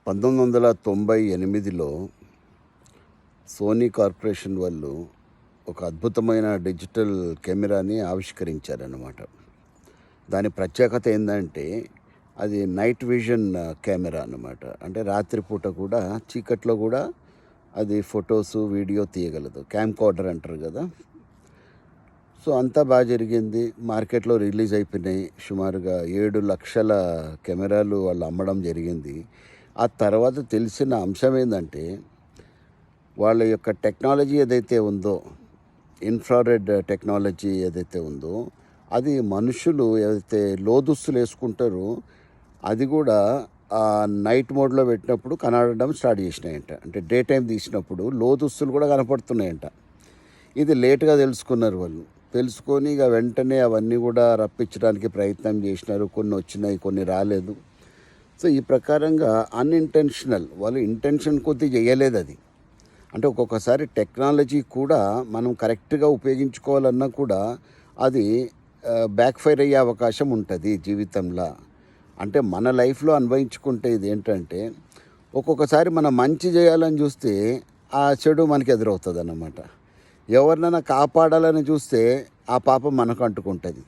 1998లో Sony corporation వాళ్ళు ఒక అద్భుతమైన డిజిటల్ కెమెరాని ఆవిష్కరించారన్నమాట. దాని ప్రత్యేకత ఏందంటే అది నైట్ విజన్ కెమెరా అన్నమాట. అంటే రాత్రిపూట కూడా చీకట్లో కూడా అది ఫొటోసు, వీడియో తీయగలదు. క్యామ్‌కార్డర్ అంటారు కదా! సో, అంతా బాగా జరిగింది. మార్కెట్‌లో రిలీజ్ అయిపోయినాయి. సుమారుగా 7,00,000 కెమెరాలు వాళ్ళు అమ్మడం జరిగింది. ఆ తర్వాత తెలిసిన అంశం ఏందంటే, వాళ్ళ యొక్క టెక్నాలజీ ఏదైతే ఉందో, ఇన్‌ఫ్రారెడ్ టెక్నాలజీ ఏదైతే ఉందో, అది మనుషులు ఏదైతే లోదుస్తులు వేసుకుంటారో, అది కూడా నైట్ మోడ్‌లో పెట్టినప్పుడు కనపడడం స్టార్ట్ చేసినాయంట. అంటే డే టైమ్ తీసినప్పుడు లోదుస్తులు కూడా కనపడుతున్నాయంట. ఇది లేట్‌గా తెలుసుకున్నారు వాళ్ళు. తెలుసుకొని ఇక వెంటనే అవన్నీ కూడా రప్పించడానికి ప్రయత్నం చేసినారు. కొన్ని వచ్చినాయి, కొన్ని రాలేదు. సో, ఈ ప్రకారంగా అన్‌ఇంటెన్షనల్, వాళ్ళు ఇంటెన్షన్ కొద్దీ చేయలేదు అది. అంటే ఒక్కొక్కసారి టెక్నాలజీ కూడా మనం కరెక్ట్‌గా ఉపయోగించుకోవాలన్నా కూడా అది బ్యాక్ ఫైర్ అయ్యే అవకాశం ఉంటుంది జీవితంలో. అంటే మన లైఫ్‌లో అన్వయించుకుంటే ఇదేంటంటే, ఒక్కొక్కసారి మనం మంచి చేయాలని చూస్తే ఆ చెడు మనకు ఎదురవుతుందన్నమాట. ఎవరినైనా కాపాడాలని చూస్తే ఆ పాపం మనకు అంటుకుంటుంది.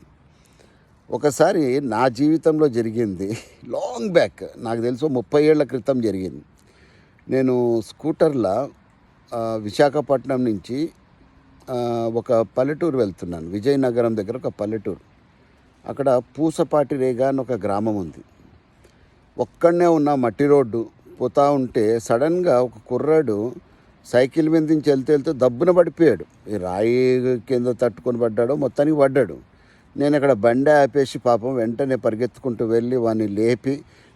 ఒకసారి నా జీవితంలో జరిగింది లాంగ్ బ్యాక్, నాకు తెలుసు 30 ఏళ్ల క్రితం జరిగింది. నేను స్కూటర్లో విశాఖపట్నం నుంచి ఒక పల్లెటూరు వెళ్తున్నాను. విజయనగరం దగ్గర ఒక పల్లెటూరు. అక్కడ పూసపాటి రేగ అని ఒక గ్రామం ఉంది. ఒక్కడనే ఉన్న మట్టి రోడ్డు పోతా ఉంటే సడన్గా ఒక కుర్రాడు సైకిల్ మీద నుంచి వెళ్తే దబ్బున పడిపోయాడు. ఈ రాయి కింద తట్టుకొని పడ్డాడో మొత్తానికి పడ్డాడు. నేను అక్కడ బండి ఆపేసి పాపం వెంటనే పరిగెత్తుకుంటూ వెళ్ళి వాడిని లేపి,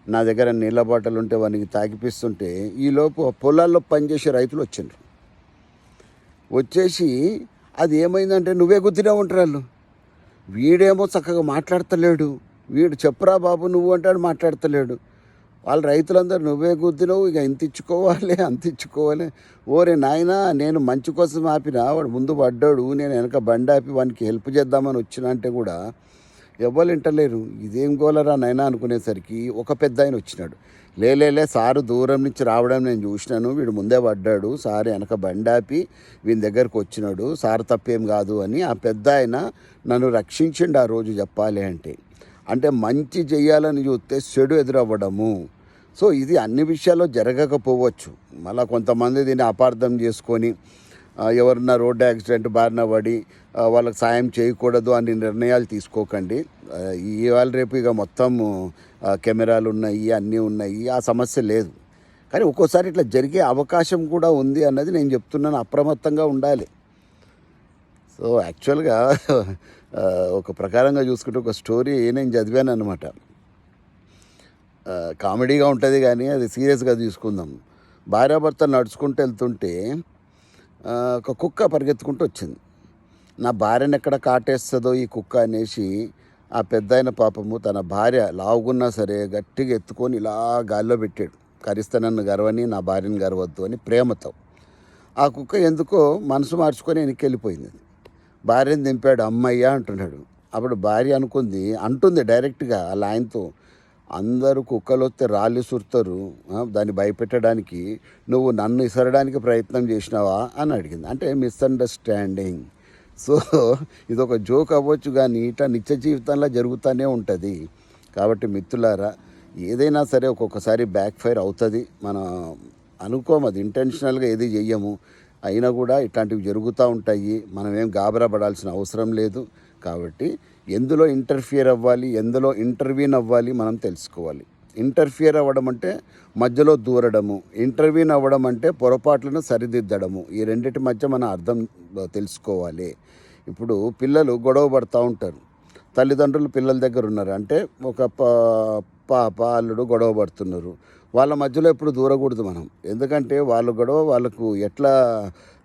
నా దగ్గర నీళ్ళ బాటలు ఉంటే వానికి తాగిపిస్తుంటే, ఈలోపు పొలాల్లో పనిచేసే రైతులు వచ్చిండ్రు. వచ్చేసి అది ఏమైందంటే, నువ్వే గుద్దినా ఉంటారు వాళ్ళు. వీడేమో చక్కగా మాట్లాడతలేడు. వీడు చెప్పురా బాబు నువ్వు అంటాడు, మాట్లాడతలేడు. వాళ్ళ రైతులందరూ నువ్వే గుద్దినవు, ఇక ఇంత ఇచ్చుకోవాలి అంత ఇచ్చుకోవాలి. ఓరే నాయనా, నేను మంచి కోసం ఆపినా, వాడు ముందు పడ్డాడు, నేను వెనక బండి ఆపి వానికి హెల్ప్ చేద్దామని వచ్చినా అంటే కూడా ఎవ్వరు వింటలేరు. ఇదేం గోలరా నాయనా అనుకునేసరికి ఒక పెద్ద ఆయన వచ్చినాడు. లేలే సారు దూరం నుంచి రావడం నేను చూసినాను, వీడు ముందే పడ్డాడు, సారు వెనక బండి ఆపి వీని దగ్గరకు వచ్చినాడు, సారు తప్పేం కాదు అని ఆ పెద్ద ఆయన నన్ను రక్షించిండు ఆ రోజు చెప్పాలి అంటే. అంటే మంచి చేయాలని చూస్తే చెడు ఎదురవ్వడము. సో, ఇది అన్ని విషయాల్లో జరగకపోవచ్చు. మళ్ళీ కొంతమంది దీన్ని అపార్థం చేసుకొని ఎవరన్నా రోడ్డు యాక్సిడెంట్ బారిన పడి వాళ్ళకి సాయం చేయకూడదు అని నిర్ణయాలు తీసుకోకండి. ఇవాళ రేపు ఇక మొత్తం కెమెరాలు ఉన్నాయి, అన్నీ ఉన్నాయి, ఆ సమస్య లేదు. కానీ ఒక్కోసారి ఇట్లా జరిగే అవకాశం కూడా ఉంది అన్నది నేను చెప్తున్నాను. అప్రమత్తంగా ఉండాలి. సో, యాక్చువల్గా ఒక ప్రకారంగా చూసుకుంటే ఒక స్టోరీ నేను చదివాను అనమాట. కామెడీగా ఉంటుంది కానీ అది సీరియస్గా తీసుకుందాం. భార్యాభర్త నడుచుకుంటూ వెళ్తుంటే ఒక కుక్క పరిగెత్తుకుంటూ వచ్చింది. నా భార్యను ఎక్కడ కాటేస్తుందో ఈ కుక్క అనేసి ఆ పెద్దాయన పాపము తన భార్య లావుగున్నా సరే గట్టిగా ఎత్తుకొని ఇలా గాల్లో పెట్టాడు. కరిస్తే నన్ను గర్వని, నా భార్యను గర్వద్దు అని ప్రేమతో. ఆ కుక్క ఎందుకో మనసు మార్చుకొని వెనక్కి వెళ్ళిపోయింది. భార్యను దింపాడు, అమ్మయ్య అంటున్నాడు. అప్పుడు భార్య అంటుంది డైరెక్ట్గా వాళ్ళ ఆయనతో, అందరూ కుక్కలు వస్తే రాళ్ళు సురుతారు, దాన్ని భయపెట్టడానికి నువ్వు నన్ను ఇసరడానికి ప్రయత్నం చేసినావా అని అడిగింది. అంటే మిస్అండర్స్టాండింగ్. సో, ఇది ఒక జోక్ అవ్వచ్చు కానీ ఇట్లా నిత్య జీవితంలో జరుగుతూనే ఉంటుంది. కాబట్టి మిత్రులారా, ఏదైనా సరే ఒక్కొక్కసారి బ్యాక్ ఫైర్ అవుతుంది. మనం అనుకోము, అది ఇంటెన్షనల్గా ఏది చెయ్యము. అయినా కూడా ఇట్లాంటివి జరుగుతూ ఉంటాయి. మనం ఏం గాబరా పడాల్సిన అవసరం లేదు. కాబట్టి ఎందులో ఇంటర్ఫియర్ అవ్వాలి, ఎందులో ఇంటర్వ్యూన్ అవ్వాలి మనం తెలుసుకోవాలి. ఇంటర్ఫియర్ అవ్వడం అంటే మధ్యలో దూరడము, ఇంటర్వ్యూన్ అవ్వడం అంటే పొరపాట్లను సరిదిద్దడము. ఈ రెండింటి మధ్య మనం అర్థం తెలుసుకోవాలి. ఇప్పుడు పిల్లలు గొడవ పడుతూ ఉంటారు. తల్లిదండ్రులు పిల్లల దగ్గర ఉన్నారు అంటే ఒక పాప అల్లుడు గొడవ పడుతున్నారు. వాళ్ళ మధ్యలో ఎప్పుడు దూరకూడదు మనం. ఎందుకంటే వాళ్ళ గొడవ వాళ్ళకు ఎట్లా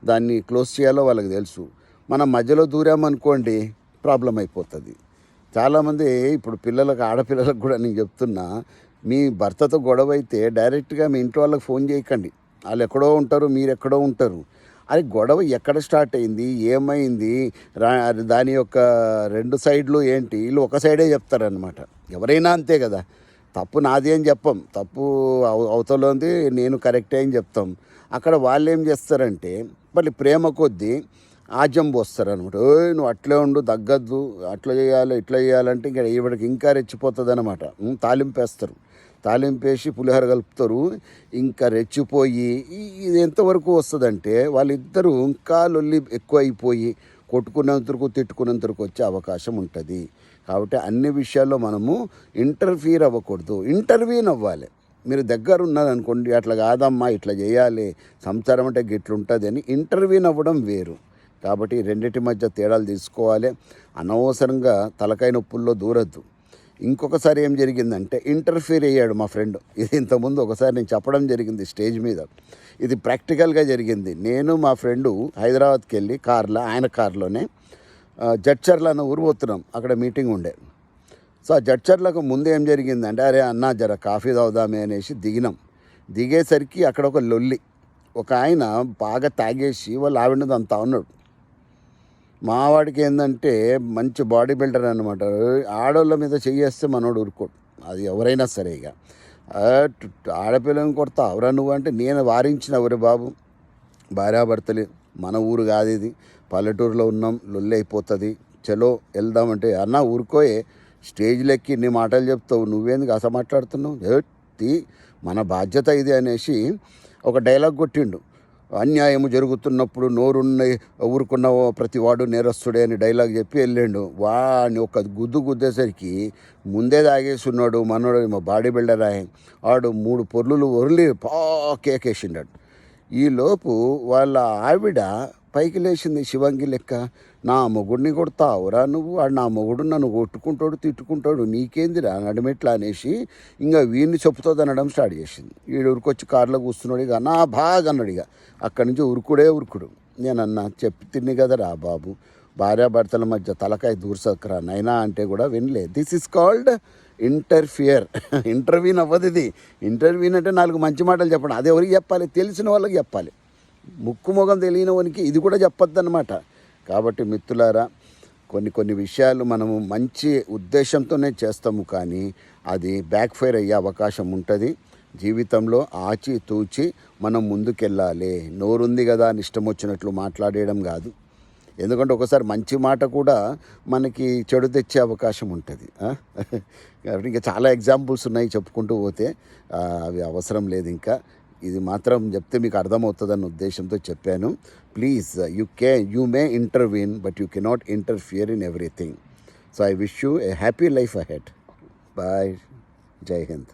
దాన్ని క్లోజ్ చేయాలో వాళ్ళకి తెలుసు. మనం మధ్యలో దూరామనుకోండి ప్రాబ్లం అయిపోతుంది. చాలామంది ఇప్పుడు ఆడపిల్లలకు కూడా నేను చెప్తున్నా, మీ భర్తతో గొడవ అయితే డైరెక్ట్గా మీ ఇంట్లో వాళ్ళకి ఫోన్ చేయకండి. వాళ్ళు ఎక్కడో ఉంటారు, మీరు ఎక్కడో ఉంటారు. అది గొడవ ఎక్కడ స్టార్ట్ అయింది, ఏమైంది, దాని యొక్క రెండు సైడ్లు ఏంటి, వీళ్ళు ఒక సైడే చెప్తారనమాట. ఎవరైనా అంతే కదా. తప్పు నాది అని చెప్పం, తప్పు అవతలోంది, నేను కరెక్టే అని చెప్తాం. అక్కడ వాళ్ళు ఏం చేస్తారంటే మళ్ళీ ప్రేమ కొద్దీ ఆజ్యం పోస్తారు అనమాట. ఓయ్ నువ్వు అట్లే ఉండు, తగ్గద్దు, అట్లా చేయాలి ఇట్లా చేయాలంటే ఇంకా ఈవిడికి ఇంకా రెచ్చిపోతుంది అనమాట. తాలింపేస్తారు, తాలింపేసి పులిహోర కలుపుతారు. ఇంకా రెచ్చిపోయి ఇది ఎంతవరకు వస్తుందంటే వాళ్ళిద్దరూ ఇంకా లొల్లి ఎక్కువ అయిపోయి కొట్టుకునేంతరకు తిట్టుకునేంతరకు వచ్చే అవకాశం ఉంటుంది. కాబట్టి అన్ని విషయాల్లో మనము ఇంటర్ఫీర్ అవ్వకూడదు, ఇంటర్వ్యూన్ అవ్వాలి. మీరు దగ్గర ఉన్నారనుకోండి, అట్లా కాదమ్మా ఇట్లా చేయాలి, సంసారం అంటే గిట్లుంటుంది అని ఇంటర్వ్యూన్ అవ్వడం వేరు. కాబట్టి ఈ రెండింటి మధ్య తేడాలు తీసుకోవాలి. అనవసరంగా తలకాయ నొప్పుల్లో దూరద్దు. ఇంకొకసారి ఏం జరిగిందంటే ఇంటర్ఫీర్ అయ్యాడు మా ఫ్రెండ్. ఇది ఇంతకుముందు ఒకసారి నేను చెప్పడం జరిగింది స్టేజ్ మీద. ఇది ప్రాక్టికల్గా జరిగింది. నేను మా ఫ్రెండు హైదరాబాద్కి వెళ్ళి కార్లో, ఆయన కార్లోనే జడ్చర్ల అన్న ఊరు పోతున్నాం. అక్కడ మీటింగ్ ఉండే. సో ఆ జడ్చర్లకు ముందు ఏం జరిగిందంటే, అరే అన్నా జర కాఫీ తాగుదామే అనేసి దిగినాం. దిగేసరికి అక్కడ ఒక లొల్లి. ఒక ఆయన బాగా తాగేసి వాళ్ళు ఆవిడని అంతా ఉన్నాడు. మావాడికి ఏంటంటే మంచి బాడీ బిల్డర్ అనమాట. ఆడవాళ్ళ మీద చెయ్యేస్తే మనోడు ఊరుకోడు, అది ఎవరైనా సరే. ఇక ఆడపిల్లని కొడతా ఎవరా నువ్వు అంటే, నేను వారించిన ఎవరు బాబు, భార్యాభర్తలు, మన ఊరు కాదు ఇది, పల్లెటూరులో ఉన్నాం, లొల్లి అయిపోతుంది, చలో వెళ్దామంటే అన్న ఊరుకోయే, స్టేజ్లెక్కి నీ మాటలు చెప్తావు, నువ్వేందుకు అసలు మాట్లాడుతున్నావు, ఎత్తి మన బాధ్యత ఇది అనేసి ఒక డైలాగ్ కొట్టిండు. అన్యాయము జరుగుతున్నప్పుడు నోరున్న ఊరుకున్న ప్రతి వాడు నేరస్తుడే అని డైలాగ్ చెప్పి వెళ్ళిండు. వాడిని ఒక గుద్దేసరికి ముందే తాగేస్తున్నాడు మనోడు, మా బాడీ బిల్డర్ వాడు 3 పొర్లులు ఒరిలి కేకేసిండాడు. ఈలోపు వాళ్ళ ఆవిడ పైకి లేచింది శివంగి లెక్క, నా మొగుడిని కొడతావురా నువ్వు, వాడు నా మొగుడు నన్ను కొట్టుకుంటాడు తిట్టుకుంటాడు, నీకేందిరా నడిమెట్లా అనేసి ఇంకా వీడిని చెప్పుతుంది అనడం స్టార్ట్ చేసింది. వీడు ఉరికొచ్చి కారులో కూర్చున్నాడు. ఇక నా బాగా అన్నాడు. ఇక అక్కడి నుంచి ఉరుకుడు. నేనన్నా చెప్పి తిని కదరా బాబు, భార్యాభర్తల మధ్య తలకాయ దూర్సకరా నైనా అంటే కూడా వినలేదు. This is called interfere. Intervene అవ్వదు ఇది. ఇంటర్వ్యూన్ అంటే 4 మంచి మాటలు చెప్పడం, అది ఎవరికి చెప్పాలి, తెలిసిన వాళ్ళకి చెప్పాలి. ముక్కు మొగం తెలియని వానికి ఇది కూడా చెప్పొద్దు అనమాట. కాబట్టి మిత్రులారా, కొన్ని విషయాలు మనము మంచి ఉద్దేశంతోనే చేస్తాము, కానీ అది బ్యాక్ ఫైర్ అయ్యే అవకాశం ఉంటుంది. జీవితంలో ఆచితూచి మనం ముందుకెళ్ళాలి. నోరుంది కదా అని ఇష్టం వచ్చినట్లు మాట్లాడేయడం కాదు. ఎందుకంటే ఒకసారి మంచి మాట కూడా మనకి చెడు తెచ్చే అవకాశం ఉంటుంది. కాబట్టి ఇంకా చాలా ఎగ్జాంపుల్స్ ఉన్నాయి చెప్పుకుంటూ పోతే, అవి అవసరం లేదు. ఇంకా ఇది మాత్రం చెప్తే మీకు అర్థమవుతుందన్న ఉద్దేశంతో చెప్పాను. Please you may intervene but you cannot interfere in everything. So I wish you a happy life ahead. Bye. Jai Hind.